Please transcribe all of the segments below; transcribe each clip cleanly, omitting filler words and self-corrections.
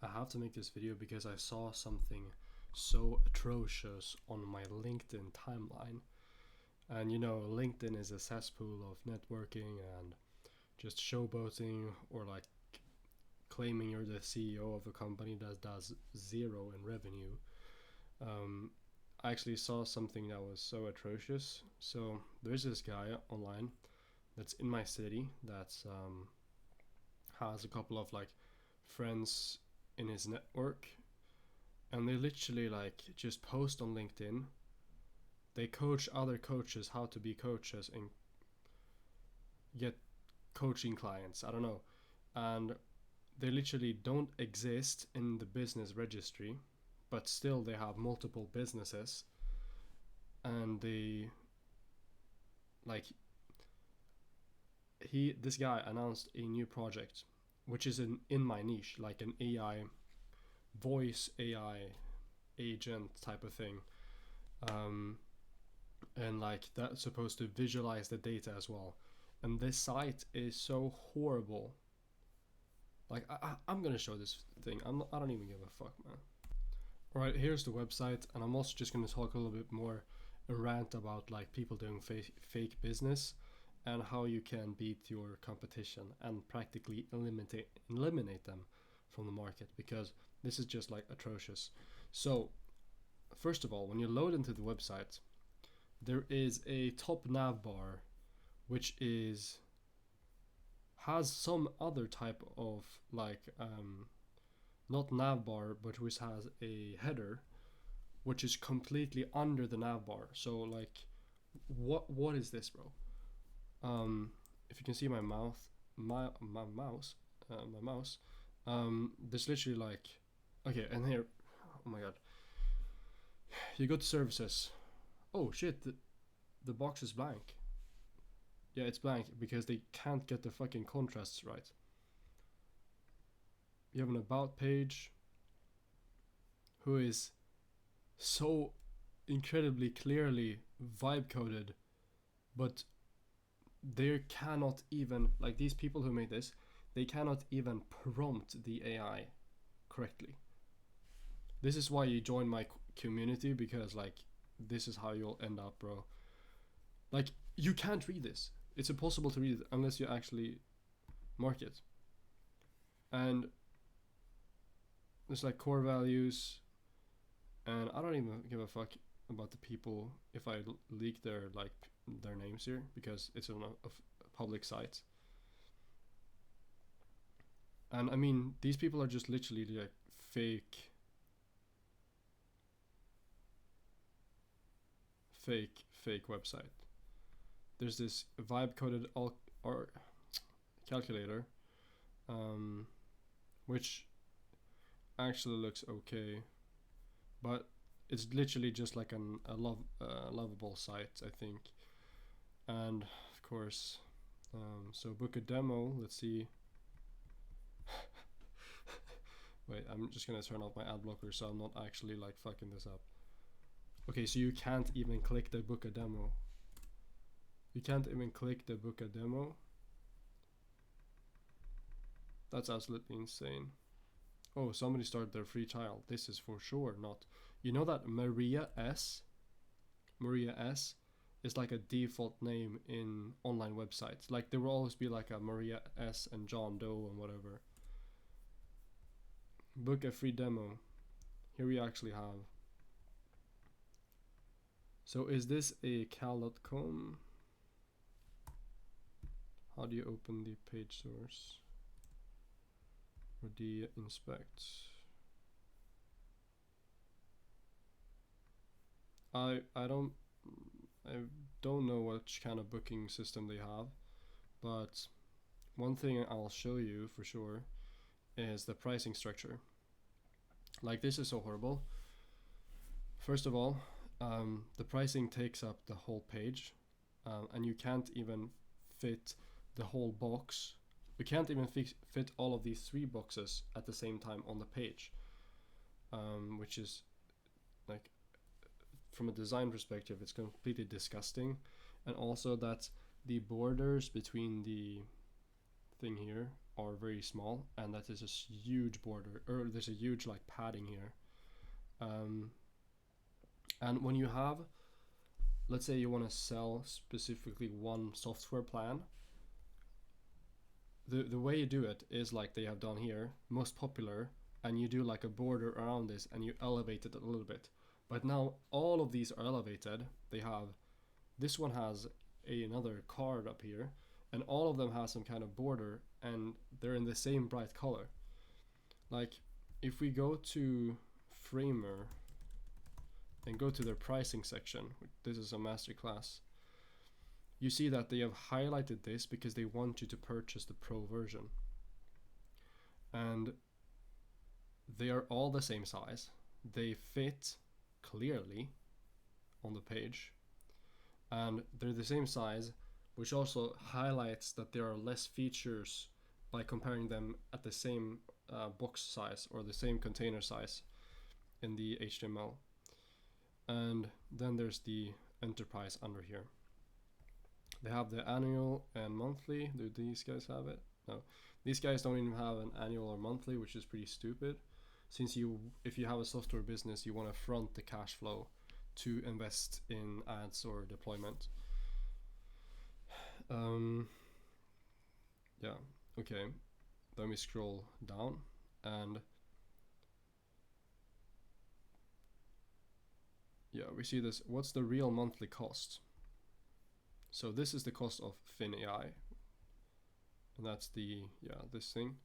I have to make this video because I saw something so atrocious on my LinkedIn timeline. And you know, LinkedIn is a cesspool of networking and just showboating or like claiming you're the CEO of a company that does zero in revenue. I actually saw something that was so atrocious. So there's this guy online that's in my city that has a couple of like friends in his network, and they literally like just post on LinkedIn. They coach other coaches how to be coaches and get coaching clients. I don't know. And they literally don't exist in the business registry, but still they have multiple businesses. And they like this guy announced a new project which is in my niche, like an AI voice AI agent type of thing. Um, and like that's supposed to visualize the data as well. And this site is so horrible. Like I'm gonna show this thing. I don't even give a fuck, man. All right, here's the website, and I'm also just gonna talk a little bit more, a rant about like people doing fake business, and how you can beat your competition and practically eliminate them from the market, because this is just like atrocious. So first of all, when you load into the website, there is a top nav bar which is has some other type of like not nav bar, but which has a header which is completely under the nav bar. So like what is this, bro? If you can see my mouth, my mouse, my mouse, there's literally like, okay, and here, oh my god, you go to services. Oh shit, the box is blank. Yeah, it's blank because they can't get the fucking contrasts right. You have an about page who is so incredibly clearly vibe coded, but they cannot even, like these people who made this, they cannot even prompt the AI correctly. This is why you join my community, because like this is how you'll end up, bro. Like you can't read this. It's impossible to read it unless you actually mark it. And there's like core values, and I don't even give a fuck about the people if I leak their like their names here, because it's on a public site. And I mean, these people are just literally like fake website. There's this vibe coded or calculator, um, which actually looks okay, but it's literally just like a lovable site, I think. And of course, so book a demo. Let's see. Wait, I'm just gonna turn off my ad blocker so I'm not actually like fucking this up. Okay, so you can't even click the book a demo. You can't even click the book a demo. That's absolutely insane. Oh, somebody started their free trial. This is for sure not. You know that Maria S is like a default name in online websites. Like there will always be like a Maria S and John Doe and whatever. Book a free demo. Here we actually have. So is this a cal.com? How do you open the page source? Or the inspect? I don't know which kind of booking system they have, but one thing I'll show you for sure is the pricing structure. Like this is so horrible. First of all, the pricing takes up the whole page, and you can't even fit the whole box. You can't even fit all of these 3 boxes at the same time on the page, which is like, from a design perspective, it's completely disgusting. And also that the borders between the thing here are very small, and that is a huge border, or there's a huge like padding here. And when you have, let's say you want to sell specifically one software plan, the way you do it is like they have done here, most popular, and you do like a border around this and you elevate it a little bit. But now all of these are elevated. They have, this one has another card up here, and all of them have some kind of border, and they're in the same bright color. Like if we go to Framer and go to their pricing section, this is a masterclass, you see that they have highlighted this because they want you to purchase the pro version. And they are all the same size. They fit clearly on the page. And they're the same size, which also highlights that there are less features by comparing them at the same box size or the same container size in the HTML. And then there's the enterprise under here. They have the annual and monthly. Do these guys have it? No. These guys don't even have an annual or monthly, which is pretty stupid. Since if you have a software business, you want to front the cash flow to invest in ads or deployment. Yeah, okay. Then we scroll down and yeah, we see this. What's the real monthly cost? So this is the cost of FinAI, and that's the, yeah, this thing.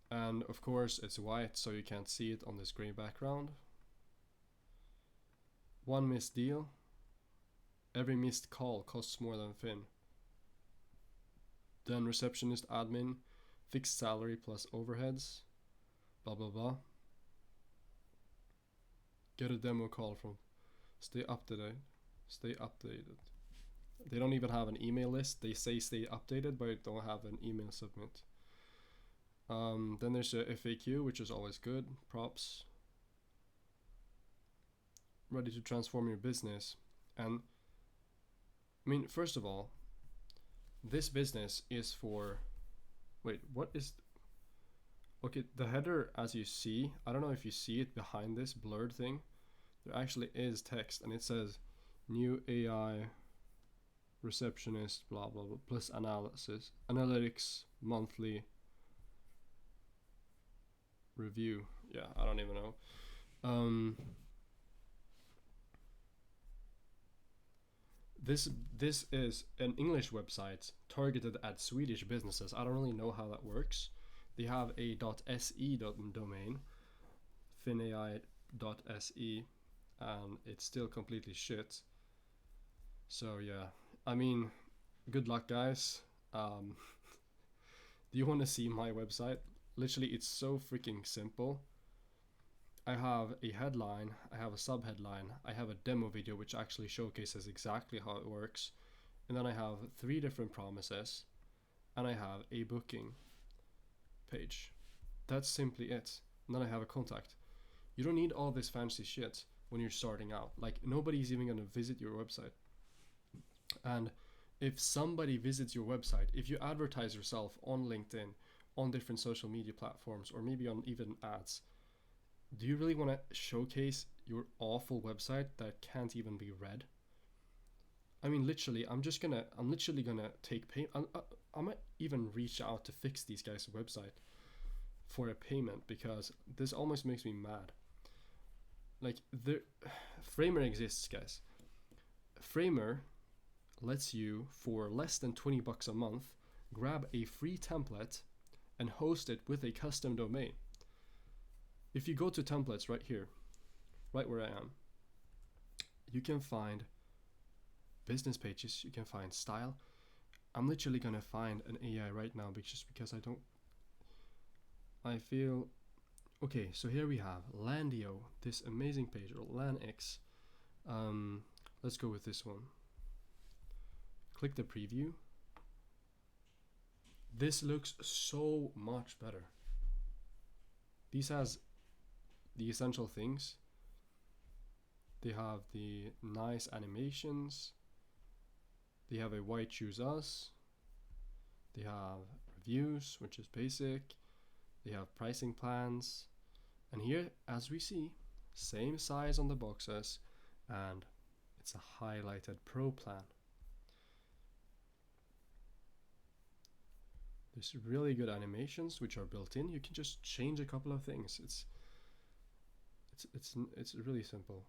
And of course it's white, so you can't see it on this gray background. One missed deal. Every missed call costs more than Fin. Then receptionist, admin, fixed salary plus overheads, blah blah blah. Get a demo call from, stay updated. Stay updated. They don't even have an email list. They say stay updated, but don't have an email submit. Then there's a FAQ, which is always good. Props. Ready to transform your business. And I mean, first of all, this business is for, wait, what is, okay, the header, as you see, I don't know if you see it behind this blurred thing, there actually is text, and it says new AI receptionist, blah blah blah, plus analytics monthly review. Yeah, I don't even know. This is an English website targeted at Swedish businesses. I don't really know how that works. They have a .se domain, finai.se, and it's still completely shit. So yeah, I mean, good luck guys. Do you want to see my website? Literally, it's so freaking simple. I have a headline, I have a subheadline, I have a demo video which actually showcases exactly how it works, and then I have 3 different promises, and I have a booking page. That's simply it. And then I have a contact. You don't need all this fancy shit when you're starting out. Like, nobody's even gonna visit your website. And if somebody visits your website, if you advertise yourself on LinkedIn, on different social media platforms, or maybe on even ads, do you really want to showcase your awful website that can't even be read? I mean, literally, I'm literally gonna take pay. I might even reach out to fix these guys' website for a payment, because this almost makes me mad. Like, Framer exists, guys. Framer lets you, for less than $20 a month, grab a free template and host it with a custom domain. If you go to templates right here, right where I am, you can find business pages, you can find style. I'm literally gonna find an AI right now, just because I feel, okay, so here we have Landio, this amazing page, or LanX. Let's go with this one. Click the preview. This looks so much better. These has the essential things. They have the nice animations. They have a why choose us. They have views, which is basic. They have pricing plans. And here, as we see, same size on the boxes, and it's a highlighted pro plan. There's really good animations which are built in. You can just change a couple of things. It's really simple.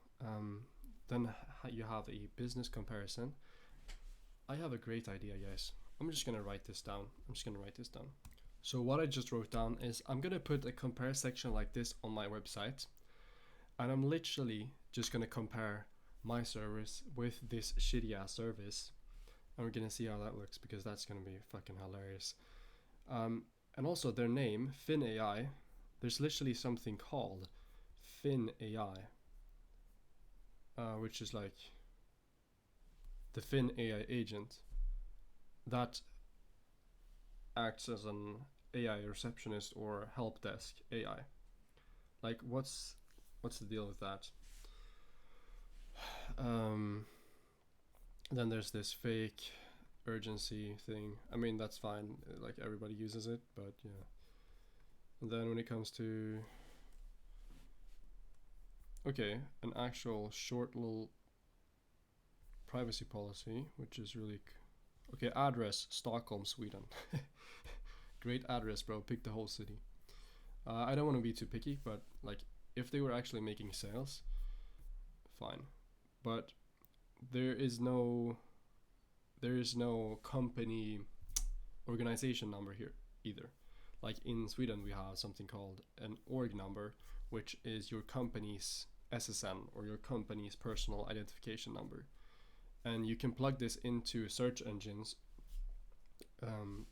Then you have a business comparison. I have a great idea, guys. I'm just gonna write this down. So what I just wrote down is I'm gonna put a compare section like this on my website, and I'm literally just gonna compare my service with this shitty ass service, and we're gonna see how that looks, because that's gonna be fucking hilarious. And also their name, Fin AI, there's literally something called Fin AI, which is like the Fin AI agent that acts as an AI receptionist or help desk AI. Like, what's the deal with that? Then there's this fake urgency thing. I mean, that's fine, like everybody uses it, but yeah. And then when it comes to an actual short little privacy policy, which is really address Stockholm, Sweden. Great address, bro. Pick the whole city. I don't want to be too picky, but like if they were actually making sales, fine. But there is no company organization number here either. Like in Sweden, we have something called an org number, which is your company's SSN, or your company's personal identification number. And you can plug this into search engines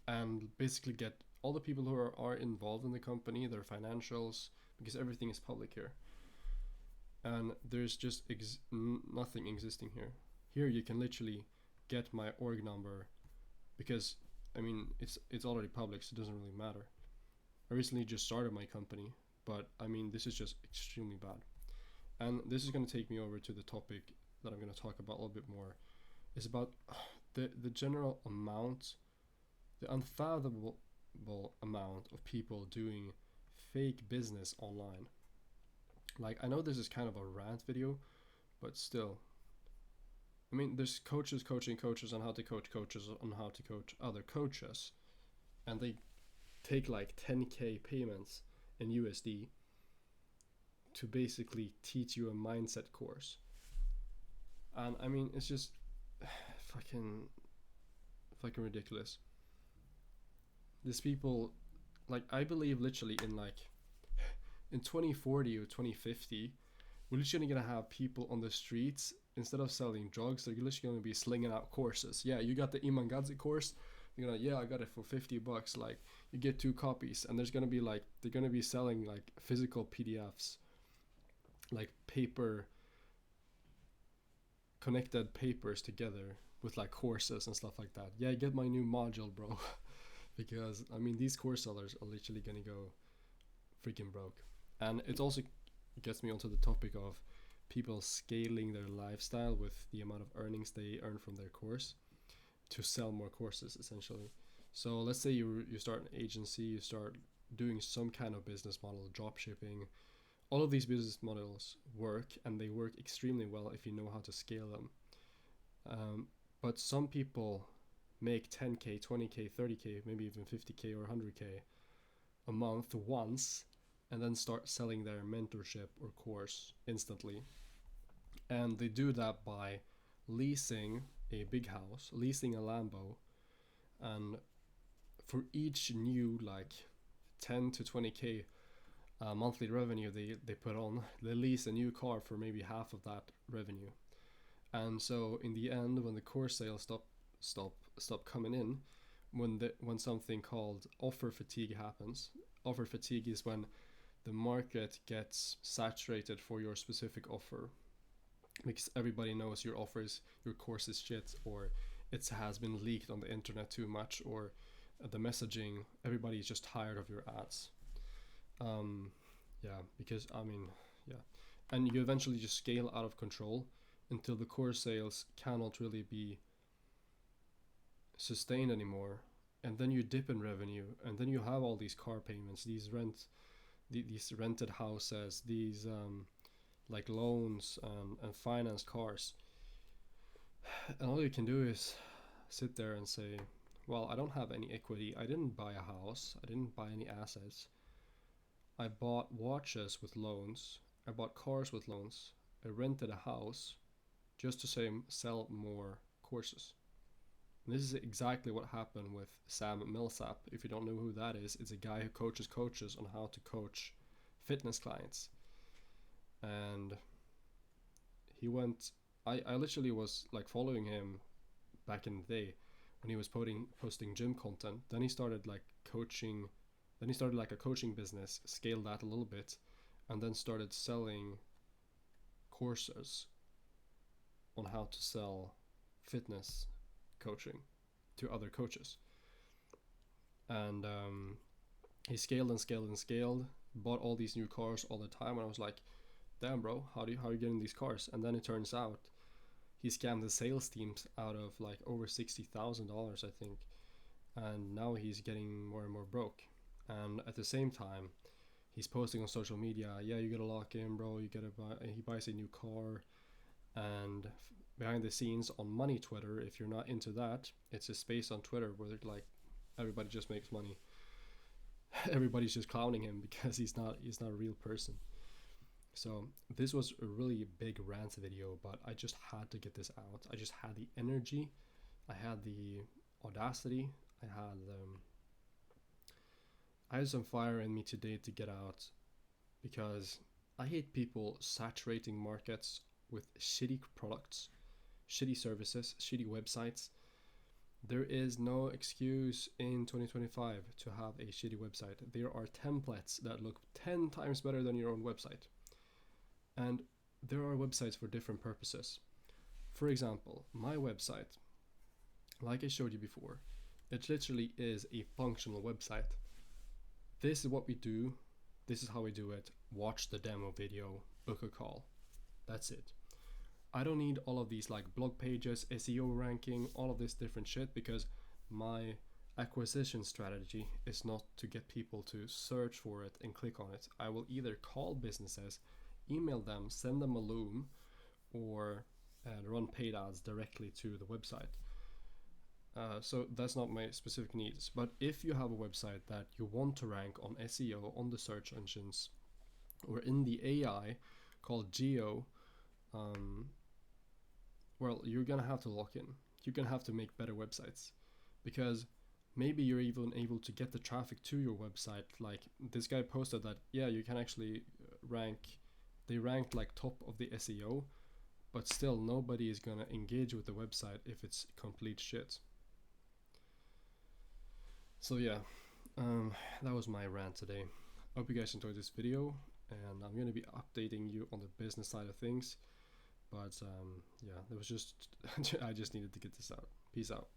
and basically get all the people who are involved in the company, their financials, because everything is public here. And there's just nothing existing here. Here you can literally get my org number, because I mean it's already public, so it doesn't really matter. I recently just started my company, but I mean this is just extremely bad. And this is going to take me over to the topic that I'm going to talk about a little bit more. Is about the general amount, the unfathomable amount of people doing fake business online. Like, I know this is kind of a rant video, but still, I mean, there's coaches coaching coaches on how to coach coaches on how to coach other coaches, and they take like 10k payments in USD to basically teach you a mindset course. And I mean, it's just fucking ridiculous. These people, like, I believe literally in 2040 or 2050, we're literally gonna have people on the streets, instead of selling drugs, they're literally gonna be slinging out courses. Yeah, you got the Iman Gadzhi course. You're gonna, yeah, I got it for $50. Like, you get 2 copies, and there's gonna be like, they're gonna be selling like physical PDFs, like paper connected papers together with like courses and stuff like that. Yeah, get my new module, bro. Because I mean, these course sellers are literally gonna go freaking broke. And it also gets me onto the topic of people scaling their lifestyle with the amount of earnings they earn from their course to sell more courses, essentially. So let's say you start an agency, you start doing some kind of business model, drop shipping. All of these business models work, and they work extremely well if you know how to scale them. But some people make 10k, 20k, 30k, maybe even 50k or 100k a month once, and then start selling their mentorship or course instantly. And they do that by leasing a big house, leasing a Lambo, and for each new like 10 to 20k monthly revenue they put on, they lease a new car for maybe half of that revenue. And so in the end, when the course sales stop coming in, when something called offer fatigue happens. Offer fatigue is when the market gets saturated for your specific offer, because everybody knows your course is shit, or it has been leaked on the internet too much, or the messaging, everybody is just tired of your ads. Because I mean, and you eventually just scale out of control until the course sales cannot really be sustained anymore, and then you dip in revenue, and then you have all these car payments, these rented houses, these like loans and finance cars, and all you can do is sit there and say, well, I don't have any equity, I didn't buy a house, I didn't buy any assets, I bought watches with loans, I bought cars with loans, I rented a house just to say sell more courses. And this is exactly what happened with Sam Millsap. If you don't know who that is, it's a guy who coaches coaches on how to coach fitness clients. And he went, I literally was like following him back in the day when he was posting gym content. Then he started like coaching, then he started like a coaching business, scaled that a little bit, and then started selling courses on how to sell fitness coaching to other coaches. And he scaled and scaled and scaled, bought all these new cars all the time, and I was like, damn bro, how are you getting these cars? And then it turns out he scammed the sales teams out of like over $60,000, I think, and now he's getting more and more broke. And at the same time, he's posting on social media, yeah, you gotta lock in, bro, you gotta buy, he buys a new car. And behind the scenes on Money Twitter, if you're not into that, it's a space on Twitter where like everybody just makes money. Everybody's just clowning him because he's not a real person. So this was a really big rant video, but I just had to get this out. I just had the energy, I had the audacity, I had some fire in me today to get out, because I hate people saturating markets with shitty products, shitty services, shitty websites. There is no excuse in 2025 to have a shitty website. There are templates that look 10 times better than your own website. And there are websites for different purposes. For example, my website, like I showed you before, it literally is a functional website. This is what we do. This is how we do it. Watch the demo video, book a call. That's it. I don't need all of these like blog pages, SEO ranking, all of this different shit, because my acquisition strategy is not to get people to search for it and click on it. I will either call businesses, email them, send them a Loom, or run paid ads directly to the website. So that's not my specific needs. But if you have a website that you want to rank on SEO, on the search engines, or in the AI called Geo, well, you're gonna have to lock in. You're gonna have to make better websites, because maybe you're even able to get the traffic to your website. Like this guy posted that, yeah, you can actually rank, they ranked like top of the SEO, but still nobody is gonna engage with the website if it's complete shit. So yeah, that was my rant today. I hope you guys enjoyed this video, and I'm gonna be updating you on the business side of things. But yeah, it was just I just needed to get this out. Peace out.